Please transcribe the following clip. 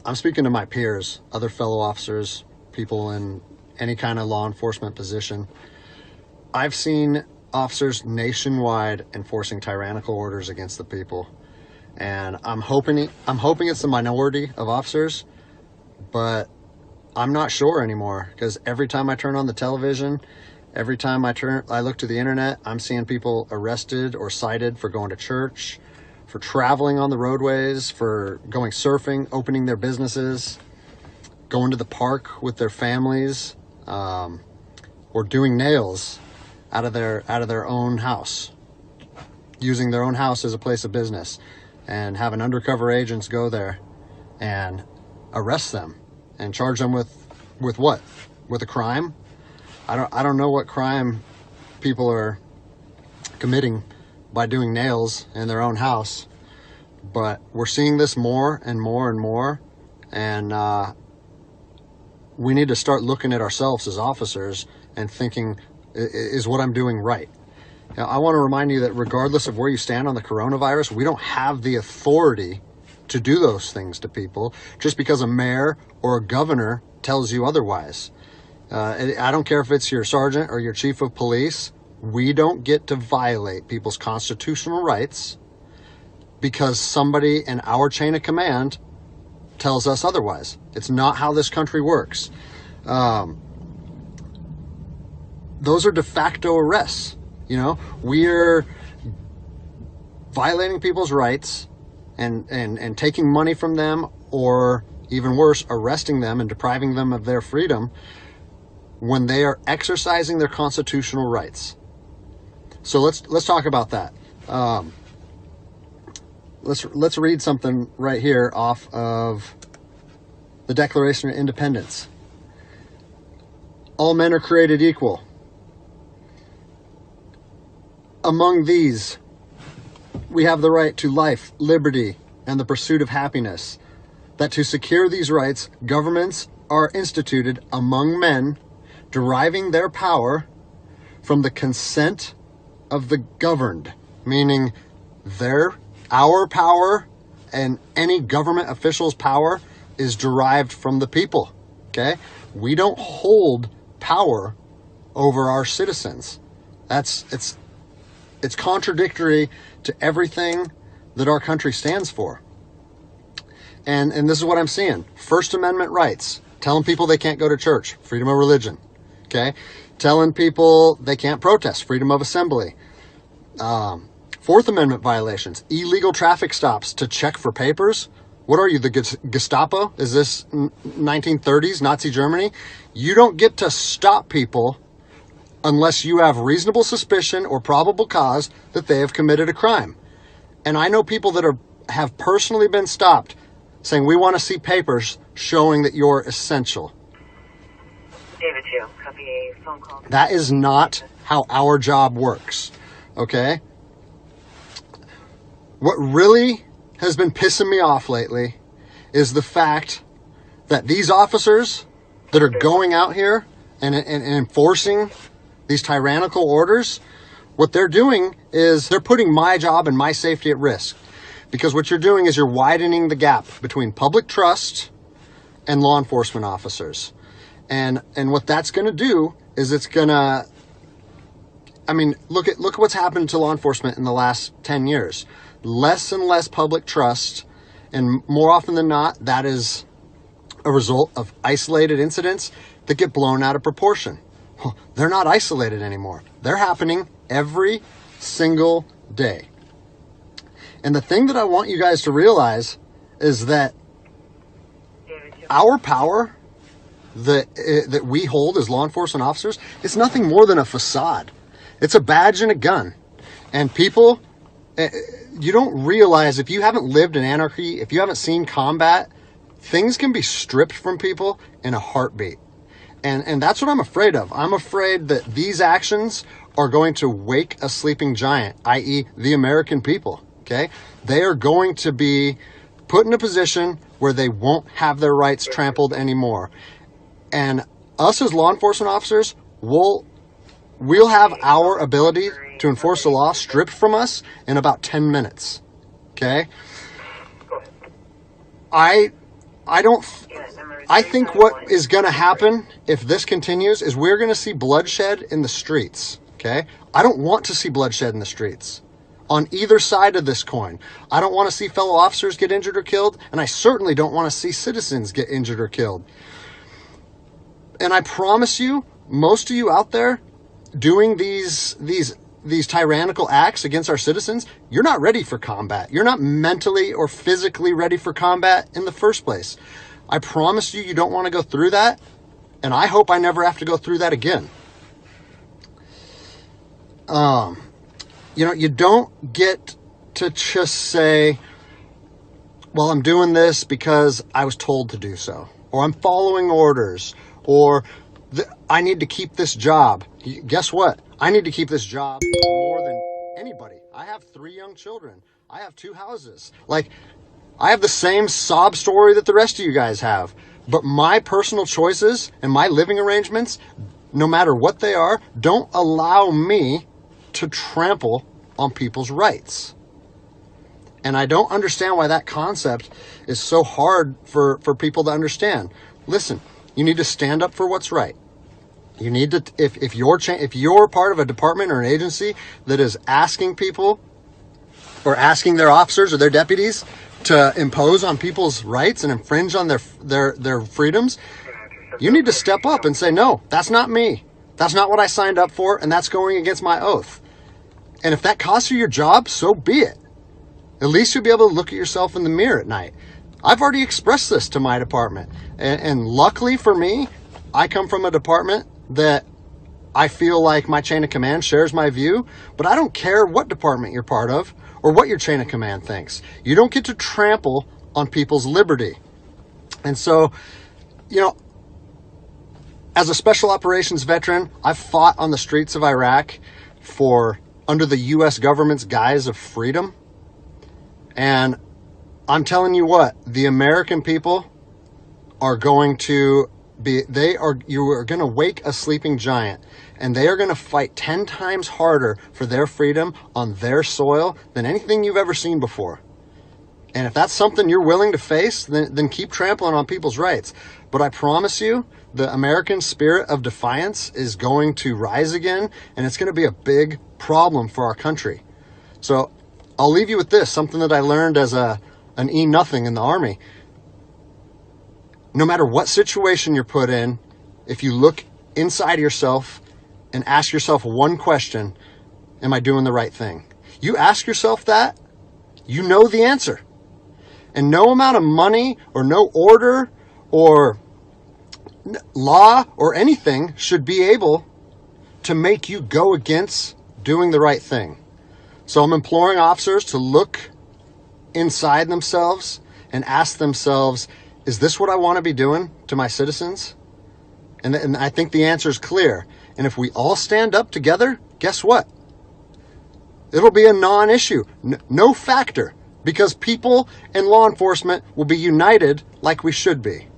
I'm speaking to my peers, other fellow officers, people in any kind of law enforcement position. I've seen officers nationwide enforcing tyrannical orders against the people. And I'm hoping it's the minority of officers, but I'm not sure anymore, because every time I turn on the television, every time I look to the internet, I'm seeing people arrested or cited for going to church, for traveling on the roadways, for going surfing, opening their businesses, going to the park with their families, or doing nails out of their own house, using their own house as a place of business, and having undercover agents go there and arrest them and charge them with what? With a crime? I don't know what crime people are committing by doing nails in their own house, but we're seeing this more and more and more, and we need to start looking at ourselves as officers and thinking, is what I'm doing right? Now, I want to remind you that regardless of where you stand on the coronavirus, we don't have the authority to do those things to people just because a mayor or a governor tells you otherwise. I don't care if it's your sergeant or your chief of police. We don't get to violate people's constitutional rights because somebody in our chain of command tells us otherwise. It's not how this country works. Those are de facto arrests. You know, we're violating people's rights and taking money from them, or even worse, arresting them and depriving them of their freedom when they are exercising their constitutional rights. So let's talk about that. Let's read something right here off of the Declaration of Independence. All men are created equal. Among these, we have the right to life, liberty, and the pursuit of happiness. That to secure these rights, governments are instituted among men, deriving their power from the consent of the governed, meaning our power and any government official's power is derived from the people. Okay? We don't hold power over our citizens. It's contradictory to everything that our country stands for. And this is what I'm seeing. First Amendment rights, telling people they can't go to church, freedom of religion. Okay? Telling people they can't protest, freedom of assembly. Fourth Amendment violations, illegal traffic stops to check for papers. What are you, the Gestapo? Is this 1930s Nazi Germany? You don't get to stop people unless you have reasonable suspicion or probable cause that they have committed a crime. And I know people that have personally been stopped saying, we want to see papers showing that you're essential. David 2, copy a phone call. That is not how our job works, okay? What really has been pissing me off lately is the fact that these officers that are going out here and enforcing these tyrannical orders, what they're doing is they're putting my job and my safety at risk. Because what you're doing is you're widening the gap between public trust and law enforcement officers. And what that's going to do is it's going to, I mean, look at what's happened to law enforcement in the last 10 years. Less and less public trust, and more often than not, that is a result of isolated incidents that get blown out of proportion. They're not isolated anymore. They're happening every single day. And the thing that I want you guys to realize is that our power that we hold as law enforcement officers is nothing more than a facade. It's a badge and a gun. And people, you don't realize, if you haven't lived in anarchy, if you haven't seen combat, things can be stripped from people in a heartbeat. And that's what I'm afraid of. I'm afraid that these actions are going to wake a sleeping giant, i.e. the American people, okay? They are going to be put in a position where they won't have their rights trampled anymore. And us as law enforcement officers, we'll have our ability to enforce the law stripped from us in about 10 minutes, okay? I think what is going to happen if this continues is we're going to see bloodshed in the streets. Okay? I don't want to see bloodshed in the streets on either side of this coin. I don't want to see fellow officers get injured or killed, and I certainly don't want to see citizens get injured or killed. And I promise you, most of you out there doing these tyrannical acts against our citizens, you're not ready for combat. You're not mentally or physically ready for combat in the first place. I promise you, you don't want to go through that, and I hope I never have to go through that again. You don't get to just say, well, I'm doing this because I was told to do so, or I'm following orders, or I need to keep this job. Guess what? I need to keep this job more than anybody. I have 3 young children. I have 2 houses. Like, I have the same sob story that the rest of you guys have. But my personal choices and my living arrangements, no matter what they are, don't allow me to trample on people's rights. And I don't understand why that concept is so hard for people to understand. Listen, you need to stand up for what's right. You need to, if you're part of a department or an agency that is asking people or asking their officers or their deputies to impose on people's rights and infringe on their freedoms, you need to step up and say, no, that's not me. That's not what I signed up for, and that's going against my oath. And if that costs you your job, so be it. At least you'll be able to look at yourself in the mirror at night. I've already expressed this to my department. And luckily for me, I come from a department that I feel like my chain of command shares my view, but I don't care what department you're part of or what your chain of command thinks. You don't get to trample on people's liberty. And so, as a special operations veteran, I've fought on the streets of Iraq under the U.S. government's guise of freedom. And I'm telling you what, the American people are going to you are going to wake a sleeping giant, and they are going to fight 10 times harder for their freedom on their soil than anything you've ever seen before. And if that's something you're willing to face, then keep trampling on people's rights. But I promise you, the American spirit of defiance is going to rise again, and it's going to be a big problem for our country. So I'll leave you with this, something that I learned as an E-nothing in the Army. No matter what situation you're put in, if you look inside yourself and ask yourself one question, am I doing the right thing? You ask yourself that, you know the answer. And no amount of money or no order or law or anything should be able to make you go against doing the right thing. So I'm imploring officers to look inside themselves and ask themselves, is this what I want to be doing to my citizens? And I think the answer is clear. And if we all stand up together, guess what? It'll be a non-issue, no factor, because people and law enforcement will be united like we should be.